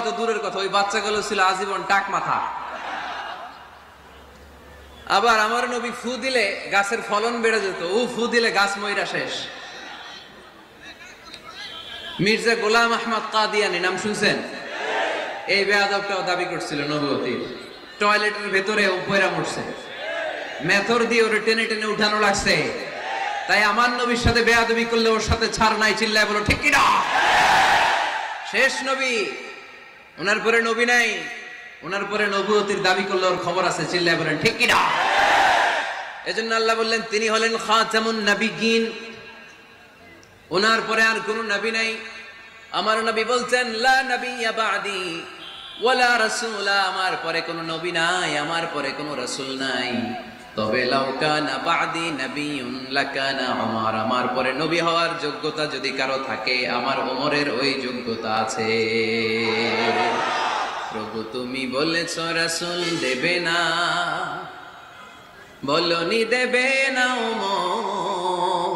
তো দূরের কথা, ওই বাচ্চাগুলো ছিল আজীবন টাক মাথা। আবার আমার নবী ফু দিলে গাছের ফলন বেড়ে যেত, ও ফু দিলে গাছ মইরা শেষ। মির্জা গোলাম আহমদ কাদিয়ানি নাম শুনছেন? এই বেয়াদবটাও দাবি করছিল নবুয়তির। টয়লেটের ভেতরে উপরা মরছে, মেথর দিয়ে ওরে টেনে টেনে উঠানো লাগছে। তাই আমার নবীর সাথে বেয়াদবি করলে ওর সাথে ছাড় নাই, চিল্লায় বলো ঠিক কিনা? শেষ নবী, ওনার পরে নবী নাই, ওনার পরে নবুয়তির দাবি করলে ওর খবর আছে, চিল্লায় বলেন ঠিক কিনা? এজন্য আল্লাহ বললেন তিনি হলেন খাতামুন নবিয়্যিন, ওনার পরে আর কোন নবী নাই। আমার নবী বলছেন লা নাবিয়্যা বা'দি ওয়ালা রাসূলা, আমার পরে কোন নবী নাই, আমার পরে কোন রাসূল নাই। তবে লাউ কানা বা'দি নাবিয়্যুন লাকানা উমর, আমার পরে নবী হওয়ার যোগ্যতা যদি কারো থাকে আমার ওমরের ওই যোগ্যতা আছে। প্রভু তুমি বলেছ রাসূল দেবে না, বলনি দেবে না ওমর,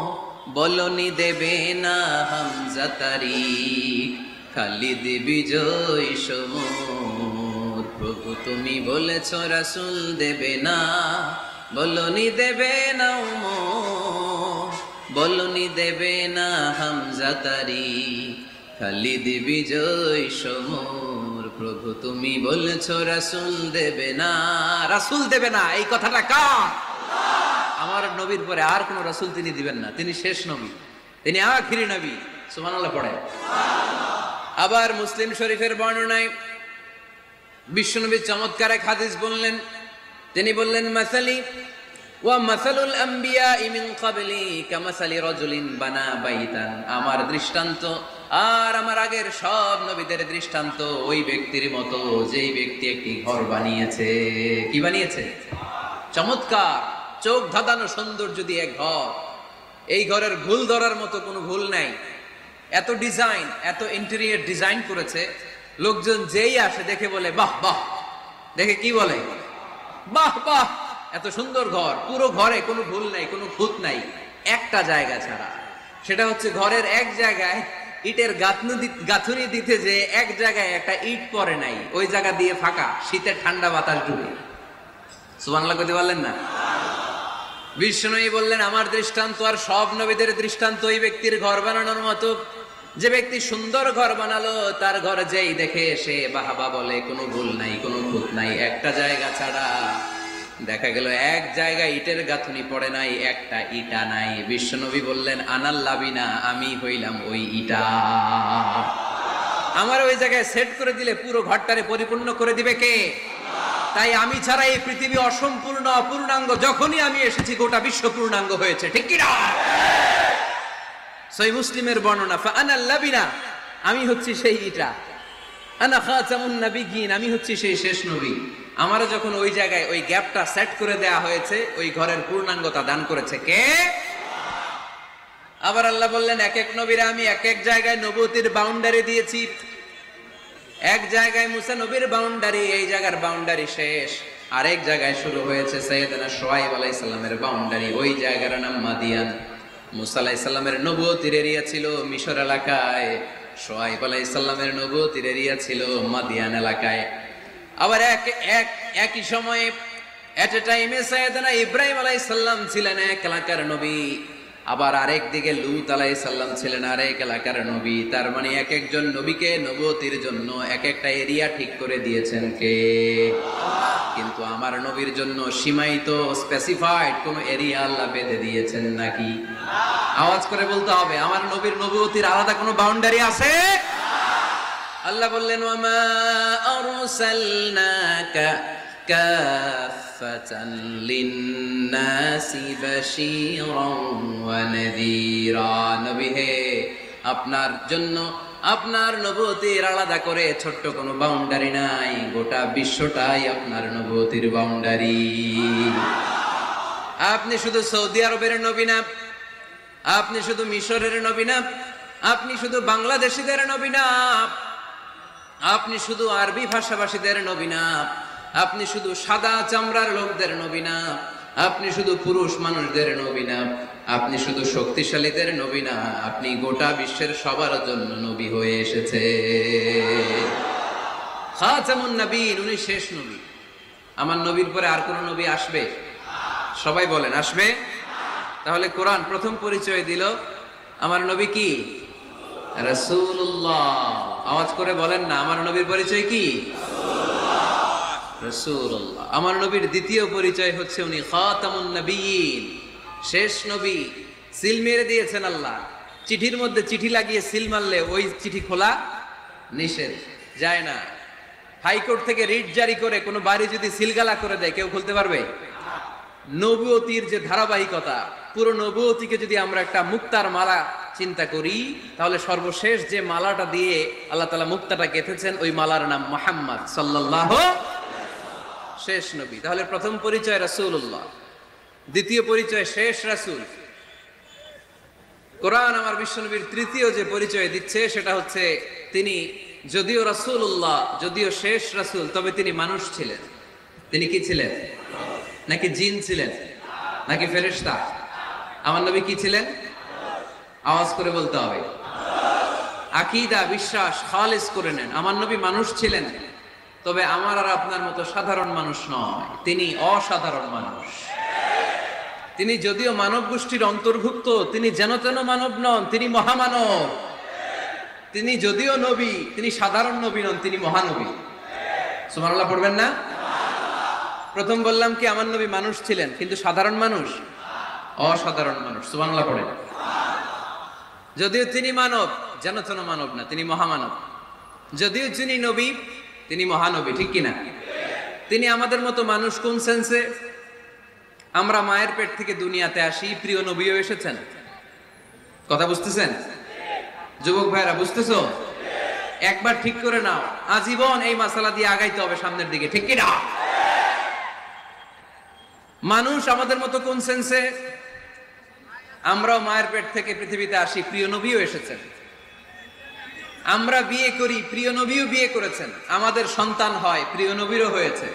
বলনি দেবে না হামজা তারিক, খালিদ বিজয় সমর। প্রভু তুমি বলেছ রাসূল দেবে না, বলনি দেবে না ওমর, বলনি দেবে না হামজা তারিক, খালিদ বিজয় সমর। প্রভু তুমি বলেছ রাসূল দেবে না, রাসূল দেবে না, এই কথাটা কার? আমার নবীর পরে আর কোন রাসূল তিনি দিবেন না, তিনি শেষ নবী, তিনি আখিরি নবী। সুবহানাল্লাহ পড়ে। আবার মুসলিম শরীফের বর্ণনায় বিশ্বনবী চমৎকার এক হাদিস বললেন, তিনি বললেন মাসালি ওয়া মাসালুল আম্বিয়া মিন ক্বাবলি কামাসালি রাজুলিন বানা বাইতান, আমার দৃষ্টান্ত আর আমার আগের সব নবীদের দৃষ্টান্ত ওই ব্যক্তির মতো যেই ব্যক্তি একটি ঘর বানিয়েছে। কি বানিয়েছে? চমৎকার চোখ ধাঁধানো সৌন্দর্য দিয়ে এক ঘর। এই ঘরের ভুল ধরার মতো কোনো ভুল নাই, এত ডিজাইন, এত ইন্টেরিয়র ডিজাইন করেছে, লোকজন যেই আসে দেখে বলে বাহ বাহ, দেখে কি বলে বাহ বাহ, এত সুন্দর ঘর। পুরো ঘরে কোনো ভুল নাই, কোনো খুঁত নাই, একটা জায়গা ছাড়া, সেটা হচ্ছে ঘরের এক জায়গায় ইটের গাঁথুনি দিতে যে এক জায়গায় একটা ইট পড়ে নাই, ওই জায়গা দিয়ে ফাঁকা, শীতের ঠান্ডা বাতাস ঢুকে। সুবহানাল্লাহ কইতে পারলেন না? বিষ্ণুই বললেন আমার দৃষ্টান্ত আর সব নবীদের দৃষ্টান্ত ওই ব্যক্তির ঘর বানানোর মতো, যে ব্যক্তি সুন্দর ঘর বানালো তার ঘর যেই দেখে সে বাহাবা বলে, কোনো ভুল নাই, কোনো খুঁত নাই, একটা জায়গা ছাড়া। দেখা গেল এক জায়গায় ইটের গাঁথুনি পড়ে নাই, একটা ইটা নাই। বিশ্বনবী বললেন আনাল লাবিনা, আমি হইলাম ওই ইটা। আমার ওই জায়গায় সেট করে দিলে পুরো ঘরটারে পরিপূর্ণ করে দিবে কে? তাই আমি ছাড়া এই পৃথিবী অসম্পূর্ণ, অপূর্ণাঙ্গ। যখনই আমি এসেছি গোটা বিশ্ব পূর্ণাঙ্গ হয়েছে, ঠিক কি না? সহিহ মুসলিমের বর্ণনা, ফাআনাল লাবিনা, আমি হচ্ছি সেই ইটা, আনা খাতামুন নবিয়্যিন, আমি হচ্ছি সেই শেষ নবী। আমারও যখন ওই জায়গায় ওই গ্যাপটা সেট করে দেয়া হয়েছে, ওই ঘরের পূর্ণাঙ্গতা দান করেছে কে? আবার আল্লাহ বললেন এক এক নবীরা আমি এক এক জায়গায় নবুয়তির বাউন্ডারি দিয়েছি। এক জায়গায় মুসা নবীর বাউন্ডারি, এই জায়গার বাউন্ডারি শেষ। আরেক জায়গায় শুরু হয়েছে সাইয়েদনা শুআয়ব আলাইহিস সালামের বাউন্ডারি, ওই জায়গার নাম মাদিয়ান। মুসা আলাইহিস সালামের নবুয়তির এরিয়া ছিল মিশর এলাকায়, শুআয়ব আলাইহিস সালামের নবুয়তির এরিয়া ছিল মাদিয়ান এলাকায়। আবার একই সময়ে এট এ টাইমে সাইয়েদনা ইব্রাহিম আলাইহিস সালাম ছিলেন এক এলাকার নবী, আবার আরেক দিকে লূত আলাইহিস সালাম ছিলেন আরেক এলাকার নবী। তার মানে এক একজন নবীকে নবুয়তির জন্য এক একটা এরিয়া ঠিক করে দিয়েছেন কে? কিন্তু আমার নবীর জন্য সীমায়িত স্পেসিফাইড কোন এরিয়া আল্লাহ বেঁধে দিয়েছেন নাকি? আওয়াজ করে বলতে হবে, আমার নবীর নবুয়তির আলাদা কোনো বাউন্ডারি আছে? আল্লাহ বললেন ওয়ামা আরসালনাকা কাফাতান লিন্নাসি বাশীরান ওয়া নাযীরা, নবী হে আপনার জন্য আপনার নবুয়তির আলাদা করে ছোট্ট কোনো বাউন্ডারি নাই, গোটা বিশ্বটাই আপনার নবুয়তির বাউন্ডারি। আপনি শুধু সৌদি আরবের নবী না, আপনি শুধু মিশরের নবী না, আপনি শুধু বাংলাদেশিদের নবী না, আপনি শুধু আরবি ভাষাভাষীদের নবী না, আপনি শুধু সাদা চামড়ার লোকদের নবী না, আপনি শুধু পুরুষ মানুষদের নবী না, আপনি শুধু শক্তিশালীদের নবী না, আপনি গোটা বিশ্বের সবার জন্য নবী হয়ে এসেছে। খাতামুন নবীন, উনি শেষ নবী। আমার নবীর পরে আর কোন নবী আসবে? সবাই বলেন আসবে। তাহলে কোরআন প্রথম পরিচয় দিল আমার নবী কি? রাসূলুল্লাহ। আওয়াজ করে বলেন না, আমার নবীর পরিচয় কি? রাসূলুল্লাহ। আমার নবীর দ্বিতীয় পরিচয় হচ্ছে উনি খাতামুন নবীন, শেষ নবী। সিল মেরে দিয়েছেন আল্লাহ। চিঠির মধ্যে চিঠি লাগিয়ে সিল মারলে ওই চিঠি খোলা নিষেধ, যায় না। হাইকোর্ট থেকে রিট জারি করে কোনো বাড়ি যদি সিলগালা করে দেয়, কেউ খুলতে পারবে? নবুয়তির যে ধারাবাহিকতা, পুরো নবুয়তিকে যদি আমরা একটা মুক্তার মালা চিন্তা করি, তাহলে সর্বশেষ যে মালাটা দিয়ে আল্লাহ তাআলা মুক্তাটা গেঁথেছেন, ওই মালার নাম মুহাম্মদ সাল্লাল্লাহু, শেষ নবী। তাহলে প্রথম পরিচয় রাসূলুল্লাহ, দ্বিতীয় পরিচয় শেষ রাসূল। কোরআন আমার বিশ্বনবীর তৃতীয় যে পরিচয় দিচ্ছে সেটা হচ্ছে তিনি যদিও রাসূলুল্লাহ, যদিও শেষ রাসূল, তবে তিনি মানুষ ছিলেন। তিনি কি ছিলেন? নাকি জিন ছিলেন? নাকি ফেরেশতা? আমার নবী কি ছিলেন? আওয়াজ করে বলতে হবে। আকীদা, বিশ্বাস খালিস করে নেন। আমার নবী মানুষ ছিলেন, তবে আমার আর আপনার মতো সাধারণ মানুষ নয়, তিনি অসাধারণ মানুষ। তিনি যদিও মানব গোষ্ঠীর অন্তর্ভুক্ত, তিনি যেন তেন মানব নন, তিনি মহামানব। তিনি যদিও নবী, তিনি সাধারণ নবী নন, তিনি মহানবী। সুবহানাল্লাহ পড়বেন না? প্রথম বললাম কি আমার নবী মানুষ ছিলেন, কিন্তু সাধারণ মানুষ, অসাধারণ মানুষ। সুবহানাল্লাহ পড়েন। যদিও তিনি মানব, যেন তেন মানব না, তিনি মহামানব। যদিও তিনি নবী, তিনি মহানবী। ঠিক কিনা? তিনি আমাদের মতো মানুষ কোন সেন্সে? আমরা মায়ের পেট থেকে দুনিয়াতে আসি, প্রিয় নবীও এসেছেন। কথা বুঝতেছেন? যুবক ভাইরা বুঝতেছো? একবার ঠিক করে নাও, আজীবন এই মাসালা দিয়ে আগাইতে হবে সামনের দিকে। ঠিক কিনা? মানুষ আমাদের মতো কোন সেন্সে? আমরাও মায়ের পেট থেকে পৃথিবীতে আসি, প্রিয় নবীও এসেছেন। আমরা বিয়ে করি, প্রিয় নবীও বিয়ে করেছেন। আমাদের সন্তান হয়, প্রিয় নবীরও হয়েছে।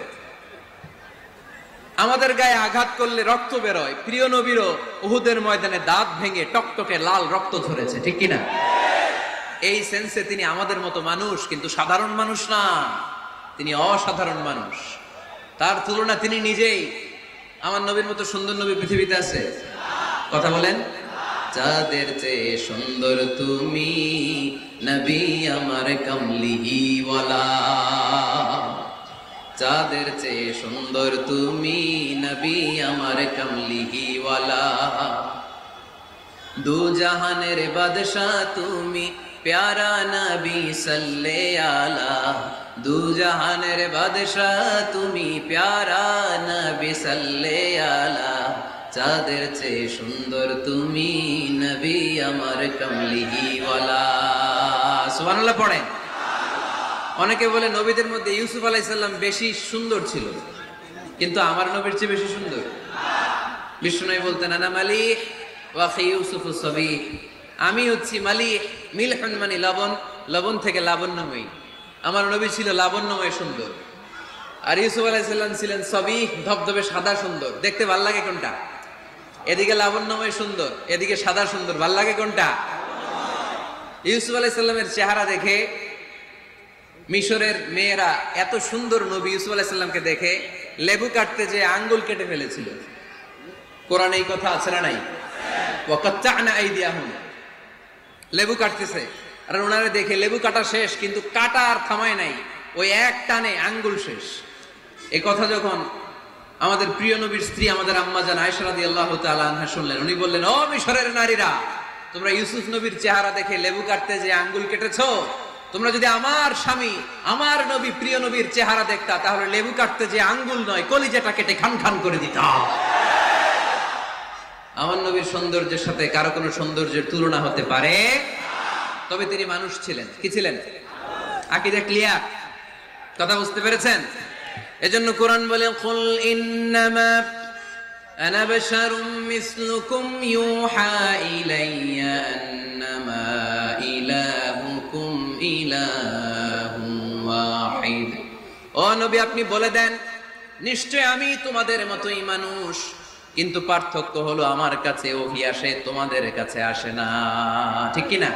আমাদের গায়ে আঘাত করলে রক্ত বেরোয়, প্রিয় নবীরও উহুদের ময়দানে দাঁত ভেঙে টকটকে লাল রক্ত ঝরেছে। ঠিক কিনা? এই সেন্সে তিনি আমাদের মতো মানুষ, কিন্তু সাধারণ মানুষ না, তিনি অসাধারণ মানুষ। তার তুলনা তিনি নিজেই। আমার নবীর মতো সুন্দর নবী পৃথিবীতে আছে? কথা বলেন। চাঁদের চেয়ে সুন্দর তুমি, নবী আমার কামলিওয়ালা। চাঁদের চেয়ে সুন্দর তুমি, নবী আমার কামলিওয়ালা। দু জাহানের বাদশাহ তুমি, প্যারা নবী সাল্লে আলা। দু জাহানের বাদশাহ তুমি, প্যারা নবী সাল্লে আলা। চাঁদের চেয়ে সুন্দর তুমি, নবী আমার কামলিওয়ালা। সুবহানাল্লাহ পড়েন। অনেকে বলে নবীদের মধ্যে ইউসুফ আলাইহিস সালাম বেশি সুন্দর ছিল, কিন্তু আমার নবীর চেয়ে বেশি সুন্দর? বিষ্ণু বলতেন আনা মালিহ ওয়া আখি ইউসুফু সাবিহ। আমি হচ্ছি মালিহ, মিলহুন মানে লবণ, লবণ থেকে লাবণ্যময়ী। আমার নবী ছিল লাবণ্যময় সুন্দর, আর ইউসুফ আলাইহিস সালাম ছিলেন সাবিহ, ধবধবে সাদা সুন্দর। দেখতে ভাল লাগে কোনটা? এদিকে লাবণ্যময় সুন্দর, এদিকে সাদা সুন্দর, ভাল লাগে কোনটা? ইউসুফ আলাইহিস সালামের চেহারা দেখে মিশরের মেয়েরা এত সুন্দর নবী ইউসুফ আলাইহিস সালামকে দেখে লেবু কাটতে যে আঙ্গুল কেটে ফেলেছিল। কোরআনে এই কথা আছে না নাই? ওয়া কাত্তা'না আইদিয়াহুম, লেবু কাটতেছে, আর ওনারে দেখে লেবু কাটা শেষ, কিন্তু কাটা আর থামায় নাই, ওই এক টানে আঙ্গুল শেষ। এই কথা যখন আমাদের প্রিয় নবীর স্ত্রী আমাদের আম্মা জান আয়েশা রাদিয়াল্লাহু তাআলা আনহা শুনলেন, উনি বললেন, ও মিশরের নারীরা, তোমরা ইউসুফ নবীর চেহারা দেখে লেবু কাটতে যে আঙ্গুল কেটেছো, তোমরা যদি আমার স্বামী, আমার নবী, প্রিয় নবীর চেহারা দেখতা, তাহলে লেবু কাটতে যে আঙ্গুল নয়, কলিজাটা কেটে খান খান করে দিতা। আমার নবীর সৌন্দর্যের সাথে কারো কোনো সৌন্দর্যের তুলনা হতে পারে? তবে তিনি মানুষ ছিলেন। কি ছিলেন? আকীদা ক্লিয়ার? কথা বুঝতে পেরেছেন? এজন্য কোরআন বলে, কুল ইন্নামা আনা বাশারুম মিসলুকুম ইউহা ইলাইয়া আন্নামা ইলাহুকুম ইলাহুম ওয়াহিদ। ও নবী, আপনি বলে দেন, নিশ্চয় আমি তোমাদের মতোই মানুষ, কিন্তু পার্থক্য হলো আমার কাছে ওহী আসে, তোমাদের কাছে আসে না। ঠিক কি না?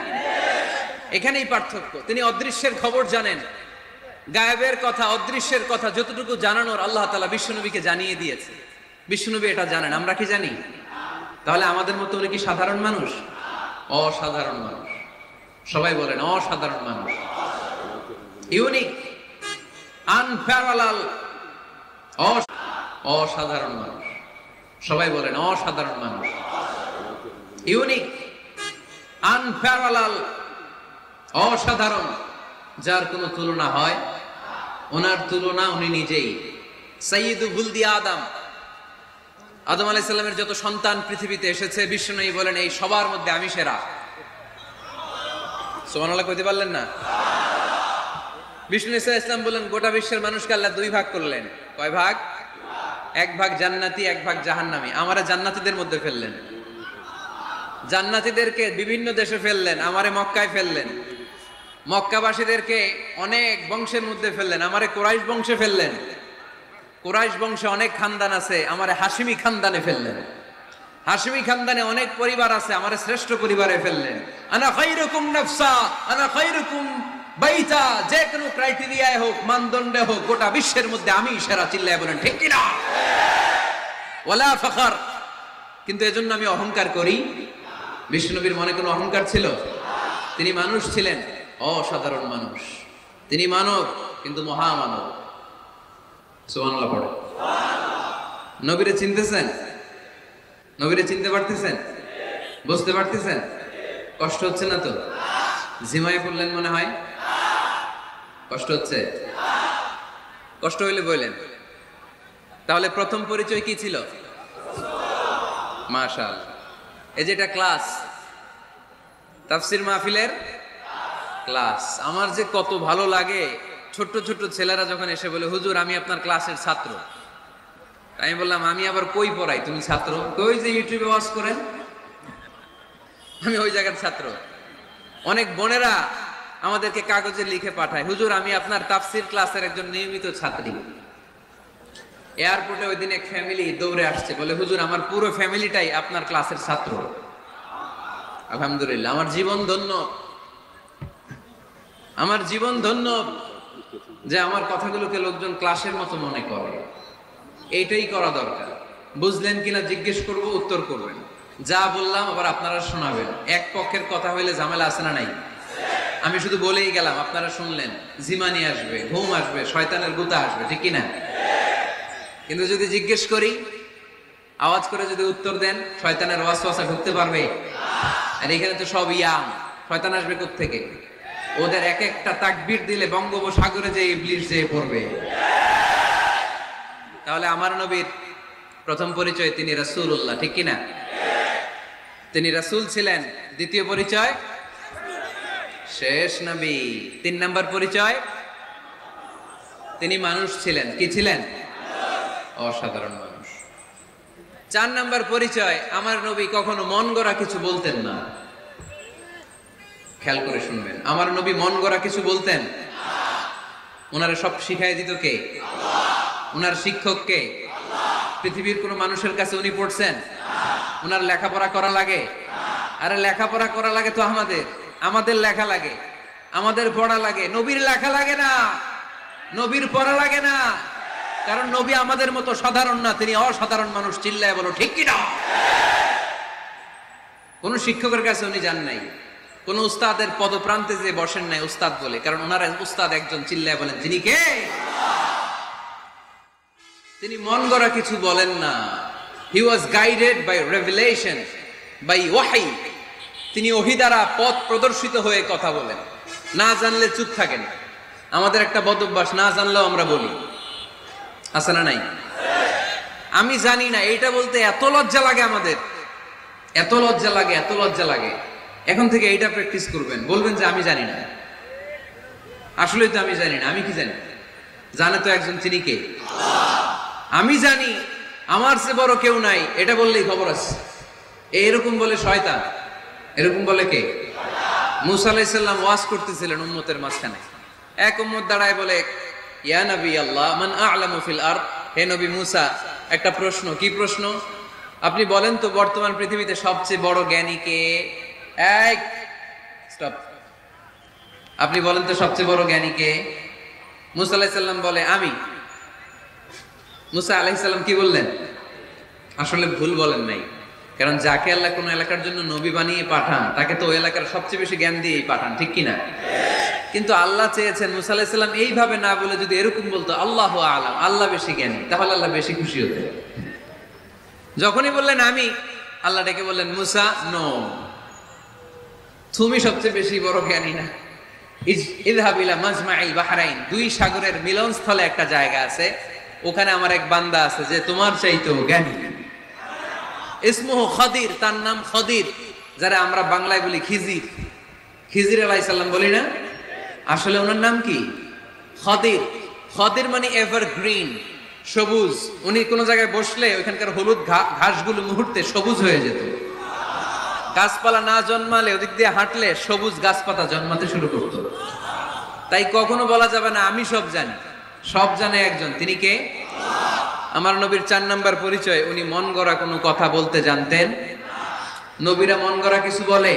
এখানেই পার্থক্য। তিনি অদৃশ্যের খবর জানেন, গায়েবের কথা, অদৃশ্যের কথা যতটুকু জানানোর আল্লাহ তাআলা বিশ্বনবীকে জানিয়ে দিয়েছে। বিশ্বনবী এটা জানেন, আমরা কি জানি? তাহলে আমাদের মতো উনি কি সাধারণ মানুষ? অসাধারণ মানুষ। সবাই বলেন অসাধারণ মানুষ, ইউনিক, আনপ্যারালাল, অসাধারণ মানুষ। সবাই বলেন অসাধারণ মানুষ, ইউনিক, আনপ্যারালাল, অসাধারণ, যার কোনো তুলনা হয়। ওনার তুলনা উনি নিজেই। সাইয়্যিদু বুলদি আদম, আদম আলাইহিস সালামের যত সন্তান পৃথিবীতে এসেছে, বিশ্বনবী বলেন এই সবার মধ্যে আমি সেরা। সুবহানাল্লাহ কইতে পারলেন না? বিষ্ণু ইসা ইসলাম বলেন গোটা বিশ্বের মানুষকে আল্লাহ দুই ভাগ করলেন। কয় ভাগ? এক ভাগ জান্নাতি, এক ভাগ জাহান্নামী। আমারে জান্নাতীদের মধ্যে ফেললেন। জান্নাতীদেরকে বিভিন্ন দেশে ফেললেন, আমারে মক্কায় ফেললেন। মক্কাবাসীদেরকে অনেক বংশের মধ্যে ফেললেন, আমারে কুরাইশ বংশে ফেললেন। কুরাইশ বংশে অনেক খানদান আছে, আমারে হাশিমি খানদানে ফেললেন। হাশিমি খানদানে অনেক পরিবার আছে, আমারে শ্রেষ্ঠ পরিবারে ফেললেন। আনা খায়রুকুম নাফসা, আনা খায়রুকুম বাইতা, যে কোনো ক্রাইটেরিয়ায় হোক, মানদণ্ডে হোক, গোটা বিশ্বের মধ্যে আমি সেরা। চিল্লায় বলেন ঠিক কিনা? ওয়ালা ফখর। কিন্তু এজন্য আমি অহংকার করি? বিষ্ণুনবীর মনে কোনো অহংকার ছিল? তিনি মানুষ ছিলেন, অসাধারণ মানুষ। তিনি মানব, কিন্তু মহামানব। সুবহানাল্লাহ পড়ে। নবীরে চিনতেছেন? নবীরে চিনতে পারতেছেন? বুঝতে পারতেছেন? কষ্ট হচ্ছে না তো? জিমায় পড়লেন মনে হয়? কষ্ট হচ্ছে? কষ্ট হইলে বললেন। তাহলে প্রথম পরিচয় কি ছিল? মাশাআল্লাহ। এই যে এটা ক্লাস, তাফসীর মাহফিলের ক্লাস। আমার যে কত ভালো লাগে ছোট্ট ছোট্ট ছেলেরা যখন এসে বলে হুজুর আমি আপনার ক্লাসের ছাত্র। আমি বললাম আমি আবার কই পড়াই? তুমি ছাত্র? কই যে ইউটিউবে ওয়াজ করেন, আমি ওই জায়গার ছাত্র। অনেক বোনেরা আমাদেরকে কাগজে লিখে পাঠায়, হুজুর আমি আপনার তাফসীর ক্লাসের একজন নিয়মিত ছাত্রী। এয়ারপোর্টে ওই দিন এক ফ্যামিলি দৌড়ে আসছে, বলে হুজুর আমার পুরো ফ্যামিলিটাই আপনার ক্লাসের ছাত্র। আলহামদুলিল্লাহ, আমার জীবন ধন্য, আমার জীবন ধন্য যে আমার কথাগুলোকে লোকজন ক্লাসের মতো মনে করে। এইটাই করা দরকার। বুঝলেন কিনা জিজ্ঞেস করব, উত্তর করবেন। যা বললাম আবার আপনারা শোনাবেন। এক পক্ষের কথা হইলে ঝামেলা আছে না নাই? আমি শুধু বলেই গেলাম, আপনারা শুনলেন, জিমানি আসবে, ঘুম আসবে, শয়তানের গুতা আসবে, ঠিক কিনা? কিন্তু যদি জিজ্ঞেস করি, আওয়াজ করে যদি উত্তর দেন, শয়তানের ওয়াসওয়াসা ঢুকতে পারবে? আর এখানে তো সব ইয়াম, শয়তান আসবে কোত্থেকে? ওদের এক একটা তাকবীর দিলে বঙ্গোপসাগরে যে ইবলিস যেয়ে পড়বে। তাহলে আমার নবীর প্রথম পরিচয় তিনি রাসূলুল্লাহ, ঠিক কিনা? তিনি রাসূল ছিলেন। দ্বিতীয় পরিচয় শেষ নবী। 3 নাম্বার পরিচয় তিনি মানুষ ছিলেন। কি ছিলেন? অসাধারণ মানুষ। 4 নাম্বার পরিচয়, আমার নবী কখনো মন গড়া কিছু বলতেন না। খেয়াল করে শুনবেন, আমার নবী মন গড়া কিছু বলতেন? ওনারে সব শিখাই দিত কে? ওনার শিক্ষক কে? পৃথিবীর কোন মানুষের কাছে উনি পড়ছেন? ওনার লেখাপড়া করা লাগে? আরে লেখাপড়া করা লাগে তো আমাদের লেখা লাগে, আমাদের পড়া লাগে। নবীর লেখা লাগে না, নবীর পড়া লাগে না। কারণ নবী আমাদের মতো সাধারণ না, তিনি অসাধারণ মানুষ। চিল্লায় বলো ঠিক কিনা? কোন শিক্ষকের কাছে উনি যান নাই, কোন উস্তাদের পদপ্রান্তে যে বসেন নাই উস্তাদ বলে, কারণ ওনার উস্তাদ একজন। চিল্লায় বলেন যিনি কে? তিনি মন গড়া কিছু বলেন না। He was guided by revelation, by ওয়াহি। তিনি ওহী দ্বারা পথ প্রদর্শিত হয়ে কথা বলেন। না জানলে চুপ থাকেন। আমাদের একটা বদ অভ্যাস, না জানলেও আমরা বলি, আছে না নাই? আমি জানি না, এটা বলতে এত লজ্জা লাগে আমাদের, এত লজ্জা লাগে, এত লজ্জা লাগে। এখন থেকে এইটা প্র্যাকটিস করবেন, বলবেন যে আমি জানি না। আসলেই তো আমি জানি না। আমি কি জানি? জানে তো একজন, তিনি কে? আমি জানি, আমার চেয়ে বড় কেউ নাই, এটা বললেই খবর আছে। এরকম বলে শয়তান। এরকম বলে কে? মুসা আলাইহিস সালাম ওয়াজ করতেছিলেন উম্মতের মাঝখানে। এক উম্মত দাঁড়ায় বলে, ইয়া নবী আল্লাহ মান আ'লামু ফিল আরদ। হে নবী মুসা, একটা প্রশ্ন। কি প্রশ্ন? আপনি বলেন তো বর্তমান পৃথিবীতে সবচেয়ে বড় জ্ঞানী কে? স্টপ। আপনি বলেন তো সবচেয়ে বড় জ্ঞানী কে? মুসা আলাইহিস সালাম বলে আমি। মুসা আলাইহিস সালাম কি বললেন? আসলে ভুল বলেন নাই, কারণ যাকে আল্লাহ কোনো এলাকার জন্য নবী বানিয়ে পাঠান তাকে তো ওই এলাকার সবচেয়ে বেশি জ্ঞান দিয়েই পাঠান, ঠিক কিনা? কিন্তু আল্লাহ চেয়েছেন মুসা আলাইহিস সালাম এইভাবে না বলে যদি এরকম বলতো আল্লাহু আ'লাম, আল্লাহ বেশি জ্ঞানী, তাহলে আল্লাহ বেশি খুশি হতেন। যখনই বললেন আমি, আল্লাহ ডেকে বললেন মুসা নো, তুমি সবচেয়ে বেশি বড় জ্ঞানী না। ইযহাব ইলা মাজমাইল বাহরাইন, দুই সাগরের মিলনস্থলে একটা জায়গা আছে, ওখানে আমার এক বান্দা আছে যে তোমার চাইতেও জ্ঞানী। ইসমুহু খাদির, তার নাম খাদির, যারা আমরা বাংলায় বলি খিজির। খিজির আলাইহিস সালাম বলি না, আসলে ওনার নাম কি? খাদির। খাদির মানে এভারগ্রিন, সবুজ। উনি কোন জায়গায় বসলে ওইখানকার হলুদ ঘাসগুলো মুহূর্তে সবুজ হয়ে যেত। গাছপালা না জন্মালে ওদিক দিয়ে হাঁটলে সবুজ গাছপাতা জন্মাতে শুরু করতো। তাই কখনো বলা যাবে না আমি সব জানি, সব জানে একজন, তিনি কে? আমার নবীর 4 নাম্বার পরিচয়, উনি মন গড়া কোনো কথা বলতে জানতেন। নবীরা মন গড়া কিছু বলে?